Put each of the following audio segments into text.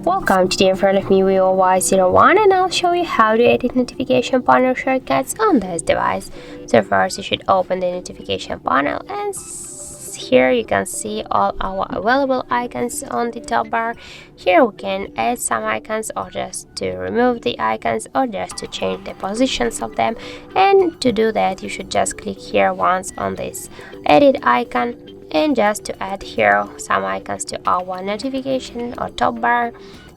Welcome, today in front of me Vivo Y01, and I'll show you how to edit notification panel shortcuts on this device. So first you should open the notification panel, and here you can see all our available icons on the top bar. Here we can add some icons, or just to remove the icons, or just to change the positions of them. And to do that you should just click here once on this edit icon, and just to add here some icons to our notification or top bar,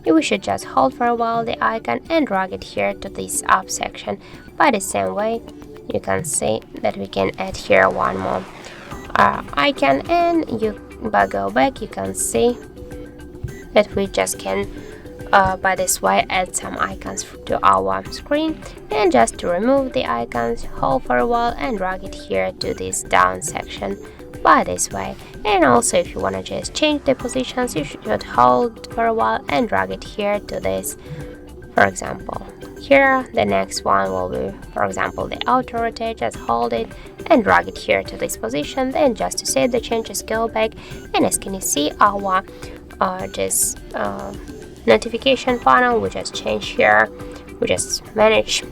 we should just hold for a while the icon and drag it here to this up section. By the same way, you can see that we can add here one more icon, and go back, you can see that we just can by this way add some icons to our screen. And just to remove the icons, hold for a while and drag it here to this down section by this way. And also, if you want to just change the positions, you should hold for a while and drag it here to this. For example, here the next one will be, for example, the auto rotate. Just hold it and drag it here to this position. Then just to save the changes, go back, and as can you see, our notification panel, we just change here, we just manage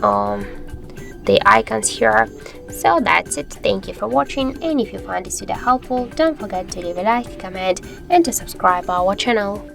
the icons here. So that's it. Thank you for watching, and if you find this video helpful, don't forget to leave a like, comment, and to subscribe our channel.